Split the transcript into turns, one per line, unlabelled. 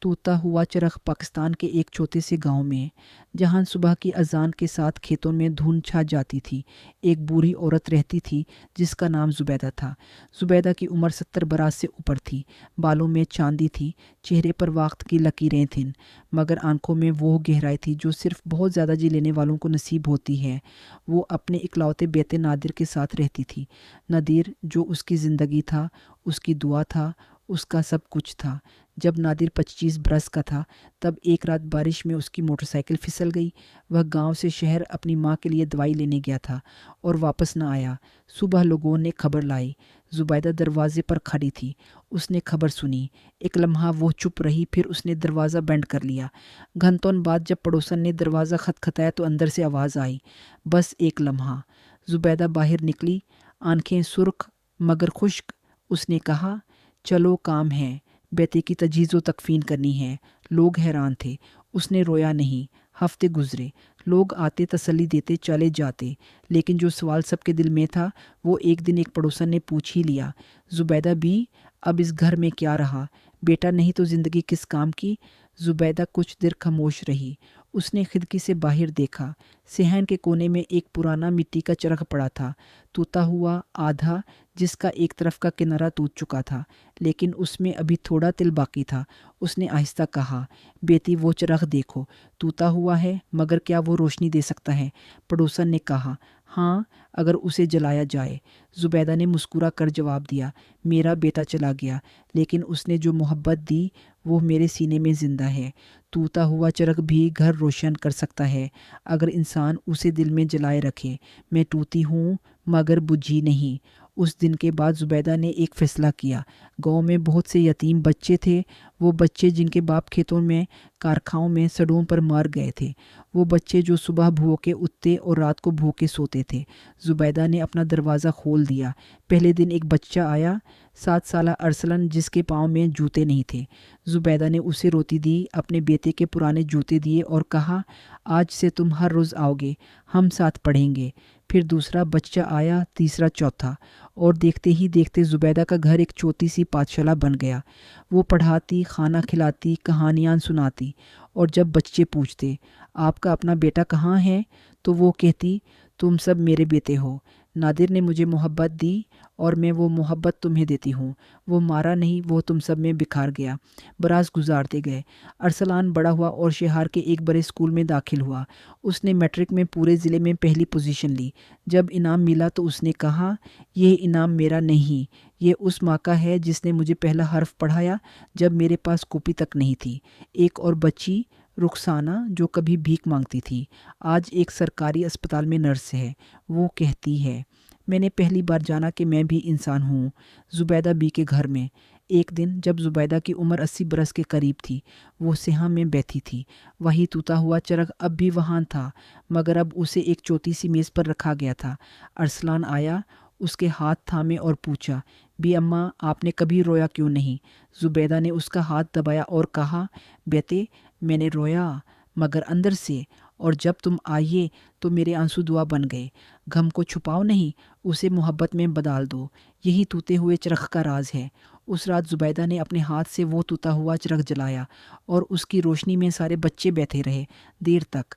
टूटा हुआ चरख पाकिस्तान के एक छोटे से गांव में, जहां सुबह की अजान के साथ खेतों में धुंध छा जाती थी, एक बूढ़ी औरत रहती थी जिसका नाम जुबैदा था। जुबैदा की उम्र 70 बरस से ऊपर थी। बालों में चांदी थी, चेहरे पर वक्त की लकीरें थीं, मगर आंखों में वो गहराई थी जो सिर्फ बहुत ज़्यादा जी लेने वालों को नसीब होती है। वो अपने इकलौते बेटे नादिर के साथ रहती थी। नादिर जो उसकी ज़िंदगी था, उसकी दुआ था, उसका सब कुछ था। जब नादिर 25 बरस का था तब एक रात बारिश में उसकी मोटरसाइकिल फिसल गई। वह गांव से शहर अपनी माँ के लिए दवाई लेने गया था और वापस न आया। सुबह लोगों ने खबर लाई। जुबैदा दरवाजे पर खड़ी थी। उसने खबर सुनी। एक लम्हा वो चुप रही, फिर उसने दरवाज़ा बंद कर लिया। घंटों बाद जब पड़ोसन ने दरवाज़ा खटखटाया तो अंदर से आवाज़ आई, बस एक लम्हा। जुबैदा बाहर निकली, आंखें सुर्ख मगर खुश्क। उसने कहा, चलो काम है, बेटे की तजहीज़ तकफीन करनी है। लोग हैरान थे। उसने रोया नहीं। हफ्ते गुजरे। लोग आते, तसल्ली देते, चले जाते, लेकिन जो सवाल सबके दिल में था वो एक दिन एक पड़ोसन ने पूछ ही लिया, जुबैदा बी, अब इस घर में क्या रहा? बेटा नहीं तो ज़िंदगी किस काम की? जुबैदा कुछ देर खामोश रही। उसने खिड़की से बाहर देखा। सेहन के कोने में एक पुराना मिट्टी का चरख पड़ा था, टूटा हुआ आधा, जिसका एक तरफ का किनारा टूट चुका था, लेकिन उसमें अभी थोड़ा तिल बाकी था। उसने आहिस्ता कहा, बेटी वो चरख देखो, टूटा हुआ है, मगर क्या वो रोशनी दे सकता है? पड़ोसन ने कहा, हाँ, अगर उसे जलाया जाए। जुबैदा ने मुस्कुरा कर जवाब दिया, मेरा बेटा चला गया, लेकिन उसने जो मोहब्बत दी वो मेरे सीने में ज़िंदा है। टूटा हुआ चरख भी घर रोशन कर सकता है अगर इंसान उसे दिल में जलाए रखे। मैं टूटी हूँ मगर बुझी नहीं। उस दिन के बाद जुबैदा ने एक फ़ैसला किया। गांव में बहुत से यतीम बच्चे थे, वो बच्चे जिनके बाप खेतों में, कारखानों में सड़कों पर मर गए थे, वो बच्चे जो सुबह भूखे उठते और रात को भूखे सोते थे। जुबैदा ने अपना दरवाज़ा खोल दिया। पहले दिन एक बच्चा आया, 7 साला अरसलन, जिसके पाँव में जूते नहीं थे। जुबैदा ने उसे रोटी दी, अपने बेटे के पुराने जूते दिए और कहा, आज से तुम हर रोज़ आओगे, हम साथ पढ़ेंगे। फिर दूसरा बच्चा आया, तीसरा, चौथा, और देखते ही देखते जुबैदा का घर एक छोटी सी पाठशाला बन गया। वो पढ़ाती, खाना खिलाती, कहानियाँ सुनाती, और जब बच्चे पूछते, आपका अपना बेटा कहाँ है, तो वो कहती, तुम सब मेरे बेटे हो। नादिर ने मुझे मोहब्बत दी और मैं वो मोहब्बत तुम्हें देती हूँ। वो मारा नहीं, वो तुम सब में बिखार गया। बरस गुजारते गए। अरसलान बड़ा हुआ और शहर के एक बड़े स्कूल में दाखिल हुआ। उसने मैट्रिक में पूरे ज़िले में पहली पोजीशन ली। जब इनाम मिला तो उसने कहा, ये इनाम मेरा नहीं, ये उस माँ का है जिसने मुझे पहला हर्फ पढ़ाया जब मेरे पास कॉपी तक नहीं थी। एक और बच्ची, रुखसाना, जो कभी भीख मांगती थी, आज एक सरकारी अस्पताल में नर्स है। वो कहती है, मैंने पहली बार जाना कि मैं भी इंसान हूँ। जुबैदा बी के घर में एक दिन जब जुबैदा की उम्र 80 बरस के करीब थी, वो सेहा में बैठी थी। वही टूटा हुआ चरख अब भी वहाँ था, मगर अब उसे एक छोटी सी मेज़ पर रखा गया था। अरसलान आया, उसके हाथ थामे और पूछा, बी अम्मा, आपने कभी रोया क्यों नहीं? जुबैदा ने उसका हाथ दबाया और कहा, बेटे, मैंने रोया, मगर अंदर से, और जब तुम आइए तो मेरे आंसू दुआ बन गए। गम को छुपाओ नहीं, उसे मोहब्बत में बदल दो। यही टूटे हुए चरख का राज है। उस रात जुबैदा ने अपने हाथ से वो टूटा हुआ चरख जलाया और उसकी रोशनी में सारे बच्चे बैठे रहे देर तक।